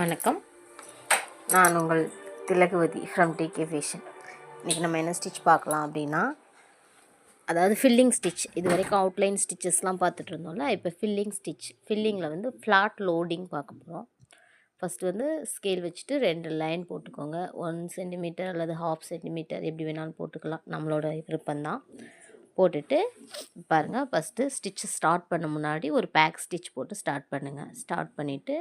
வணக்கம். நான் உங்கள் திலகவதி ஃப்ரம் டிகே ஃபேஷன். இன்றைக்கி நம்ம என்ன ஸ்டிச் பார்க்கலாம் அப்படின்னா, அதாவது ஃபில்லிங் ஸ்டிச். இது வரைக்கும் அவுட்லைன் ஸ்டிச்சஸ்லாம் பார்த்துட்டு இருந்தோம்ல, இப்போ ஃபில்லிங் ஸ்டிச். ஃபில்லிங்கில் வந்து ஃப்ளாட் லோடிங் பார்க்க போகிறோம். ஃபஸ்ட்டு வந்து ஸ்கேல் வச்சுட்டு 2 லைன் போட்டுக்கோங்க. 1 சென்டிமீட்டர் அல்லது 1/2 சென்டிமீட்டர் எப்படி வேணாலும் போட்டுக்கலாம், நம்மளோட விருப்பம்தான். போட்டுட்டு பாருங்கள், ஃபஸ்ட்டு ஸ்டிச் ஸ்டார்ட் பண்ண முன்னாடி ஒரு பேக் ஸ்டிச் போட்டு ஸ்டார்ட் பண்ணுங்கள். ஸ்டார்ட் பண்ணிவிட்டு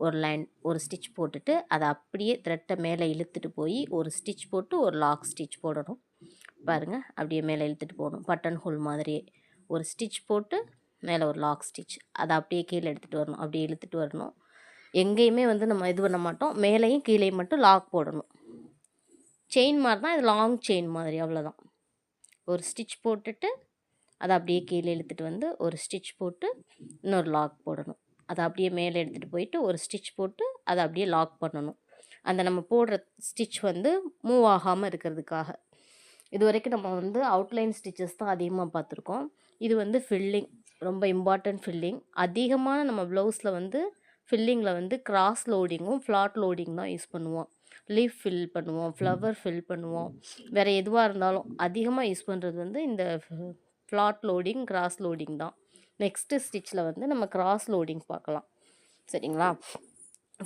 ஒரு லைன் ஒரு ஸ்டிச் போட்டுட்டு அதை அப்படியே த்ரெட்டை மேலே இழுத்துட்டு போய் ஒரு ஸ்டிச் போட்டு ஒரு லாக் ஸ்டிச் போடணும். பாருங்கள், அப்படியே மேலே இழுத்துட்டு போகணும். பட்டன் ஹோல் மாதிரியே ஒரு ஸ்டிச் போட்டு மேலே ஒரு லாக் ஸ்டிச், அதை அப்படியே கீழே எடுத்துகிட்டு வரணும். அப்படியே இழுத்துட்டு வரணும். எங்கேயுமே வந்து நம்ம இது பண்ண மாட்டோம், மேலேயும் கீழேயும் மட்டும் லாக் போடணும். செயின் மாதிரி தான் இது, லாங் செயின் மாதிரி, அவ்வளோதான். ஒரு ஸ்டிச் போட்டுட்டு அதை அப்படியே கீழே இழுத்துட்டு வந்து ஒரு ஸ்டிச் போட்டு இன்னொரு லாக் போடணும். அதை அப்படியே மேலே எடுத்துகிட்டு போயிட்டு ஒரு ஸ்டிச் போட்டு அதை அப்படியே லாக் பண்ணணும். அந்த நம்ம போடுற ஸ்டிச் வந்து மூவ் ஆகாமல் இருக்கிறதுக்காக. இது வரைக்கும் நம்ம வந்து அவுட்லைன் ஸ்டிச்சஸ் தான் அதிகமாக பார்த்துருக்கோம். இது வந்து ஃபில்லிங், ரொம்ப இம்பார்ட்டன்ட் ஃபில்லிங். அதிகமான நம்ம ப்ளவுஸில் வந்து ஃபில்லிங்கில் வந்து கிராஸ் லோடிங்கும் ஃப்ளாட் லோடிங் தான் யூஸ் பண்ணுவோம். லீஃப் ஃபில் பண்ணுவோம், ஃப்ளவர் ஃபில் பண்ணுவோம். வேறு எதுவாக இருந்தாலும் அதிகமாக யூஸ் பண்ணுறது வந்து இந்த ஃப்ளாட் லோடிங், கிராஸ் லோடிங் தான். நெக்ஸ்ட்டு ஸ்டிச்சில் வந்து நம்ம கிராஸ் லோடிங் பார்க்கலாம், சரிங்களா?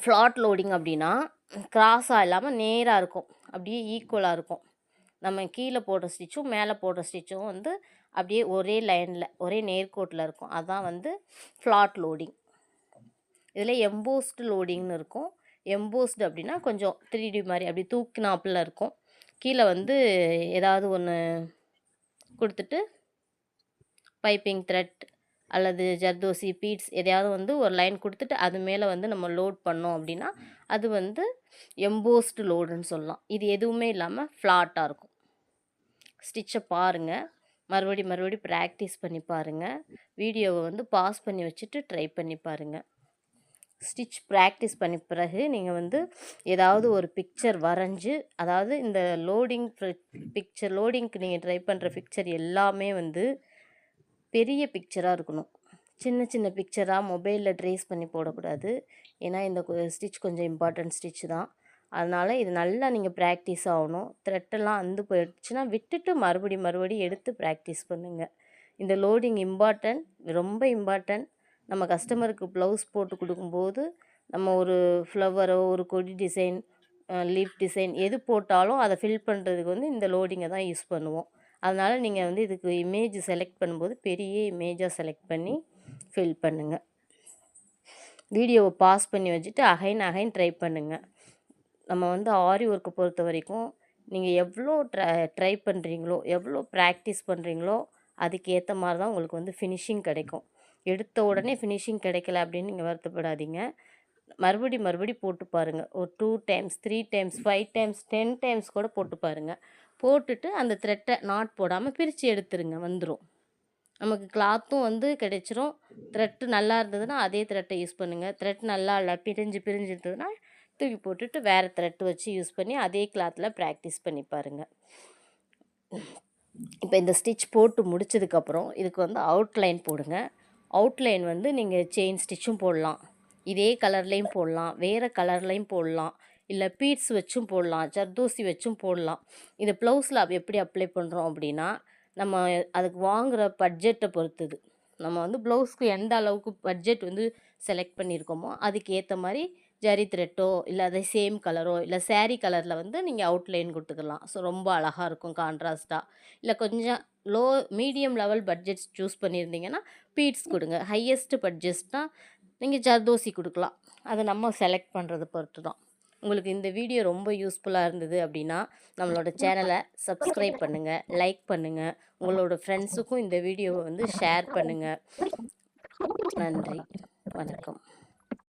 ஃப்ளாட் லோடிங் அப்படின்னா கிராஸாக இல்லாமல் நேராக இருக்கும், அப்படியே ஈக்குவலாக இருக்கும். நம்ம கீழே போடுற ஸ்டிச்சும் மேலே போடுற ஸ்டிச்சும் வந்து அப்படியே ஒரே லைனில் ஒரே நேர்கோட்டில் இருக்கும். அதுதான் வந்து ஃப்ளாட் லோடிங். இதில் எம்போஸ்டு லோடிங்னு இருக்கும். எம்போஸ்டு அப்படின்னா கொஞ்சம் 3D மாதிரி அப்படி தூக்கினாப்பில் இருக்கும். கீழே வந்து ஏதாவது ஒன்று கொடுத்துட்டு பைப்பிங் த்ரெட் அல்லது ஜர்தோசி பீட்ஸ் எதையாவது வந்து ஒரு லைன் கொடுத்துட்டு அது மேலே வந்து நம்ம லோட் பண்ணோம் அப்படின்னா அது வந்து எம்போஸ்டு லோடுன்னு சொல்லலாம். இது எதுவுமே இல்லாமல் ஃப்ளாட்டாக இருக்கும். ஸ்டிச்சை பாருங்கள், மறுபடி ப்ராக்டிஸ் பண்ணி பாருங்கள். வீடியோவை வந்து பாஸ் பண்ணி வச்சுட்டு ட்ரை பண்ணி பாருங்கள். ஸ்டிச் ப்ராக்டிஸ் பண்ணி பிறகு நீங்கள் வந்து ஏதாவது ஒரு பிக்சர் வரைஞ்சி, அதாவது இந்த லோடிங்க்கு நீங்கள் ட்ரை பண்ணுற பிக்சர் எல்லாமே வந்து பெரிய பிக்சராக இருக்கணும். சின்ன சின்ன பிக்சராக மொபைலில் ட்ரேஸ் பண்ணி போடக்கூடாது. ஏன்னா இந்த ஸ்டிச் கொஞ்சம் இம்பார்ட்டன்ட் ஸ்டிச் தான். அதனால் இது நல்லா நீங்கள் ப்ராக்டிஸ் ஆகணும். த்ரெட்டெல்லாம் அந்து போயிடுச்சுன்னா விட்டுட்டு மறுபடி எடுத்து ப்ராக்டிஸ் பண்ணுங்கள். இந்த லோடிங் இம்பார்ட்டன்ட், ரொம்ப இம்பார்ட்டன்ட். நம்ம கஸ்டமருக்கு ப்ளவுஸ் போட்டு கொடுக்கும்போது நம்ம ஒரு ஃப்ளவரோ ஒரு கொடி டிசைன், லீஃப் டிசைன் எது போட்டாலும் அதை ஃபில் பண்ணுறதுக்கு வந்து இந்த லோடிங்கை தான் யூஸ் பண்ணுவோம். அதனால் நீங்கள் வந்து இதுக்கு இமேஜ் செலக்ட் பண்ணும்போது பெரிய இமேஜாக செலக்ட் பண்ணி ஃபில் பண்ணுங்கள். வீடியோவை பாஸ் பண்ணி வச்சுட்டு அகைன் ட்ரை பண்ணுங்கள். நம்ம வந்து ஆரி ஒர்க்கை பொறுத்த வரைக்கும் நீங்கள் எவ்வளோ ட்ரை பண்ணுறீங்களோ, எவ்வளோ ப்ராக்டிஸ் பண்ணுறீங்களோ அதுக்கு ஏற்ற மாதிரி தான் உங்களுக்கு வந்து ஃபினிஷிங் கிடைக்கும். எடுத்த உடனே ஃபினிஷிங் கிடைக்கல அப்படின்னு நீங்கள் வருத்தப்படாதீங்க. மறுபடி போட்டு பாருங்கள். ஒரு 2 டைம்ஸ், 3 டைம்ஸ், 5 டைம்ஸ், 10 டைம்ஸ் கூட போட்டு பாருங்கள். போட்டுட்டு அந்த த்ரெட்டை நாட் போடாமல் பிரித்து எடுத்துருங்க, வந்துடும். நமக்கு கிளாத்தும் வந்து கிடைச்சிரும். த்ரெட்டு நல்லா இருந்ததுன்னா அதே த்ரெட்டை யூஸ் பண்ணுங்கள். த்ரெட் நல்லா இல்லை, பிரிஞ்சு இருந்ததுன்னா தூக்கி போட்டுட்டு வேறு த்ரெட்டு வச்சு யூஸ் பண்ணி அதே கிளாத்தில் ப்ராக்டிஸ் பண்ணி பாருங்கள். இப்போ இந்த ஸ்டிச் போட்டு முடிச்சதுக்கப்புறம் இதுக்கு வந்து அவுட்லைன் போடுங்க. அவுட்லைன் வந்து நீங்கள் செயின் ஸ்டிச்சும் போடலாம், இதே கலர்லேயும் போடலாம், வேறு கலர்லேயும் போடலாம், இல்லை பீட்ஸ் வச்சும் போடலாம், ஜர்தோசி வச்சும் போடலாம். இது ப்ளவுஸில் எப்படி அப்ளை பண்ணுறோம் அப்படின்னா நம்ம அதுக்கு வாங்குகிற பட்ஜெட்டை பொறுத்தது. நம்ம வந்து ப்ளவுஸ்க்கு எந்த அளவுக்கு பட்ஜெட் வந்து செலக்ட் பண்ணியிருக்கோமோ அதுக்கு ஏற்ற மாதிரி ஜரி த்ரெட்டோ இல்லை அதே சேம் கலரோ இல்லை சேரீ கலரில் வந்து நீங்கள் அவுட்லைன் கொடுத்துக்கலாம். ஸோ ரொம்ப அழகாக இருக்கும் கான்ட்ராஸ்ட்டாக. இல்லை கொஞ்சம் மீடியம் லெவல் பட்ஜெட்ஸ் சூஸ் பண்ணியிருந்தீங்கன்னா பீட்ஸ் கொடுங்க. ஹையஸ்ட்டு பட்ஜெட்ஸ்னால் நீங்கள் ஜர்தோசி கொடுக்கலாம். அதை நம்ம செலக்ட் பண்ணுறதை பொறுத்து தான். உங்களுக்கு இந்த வீடியோ ரொம்ப யூஸ்ஃபுல்லாக இருந்தது அப்படின்னா நம்மளோட சேனலை சப்ஸ்கிரைப் பண்ணுங்கள், லைக் பண்ணுங்கள், உங்களோட ஃப்ரெண்ட்ஸுக்கும் இந்த வீடியோவை வந்து ஷேர் பண்ணுங்கள். நன்றி, வணக்கம்.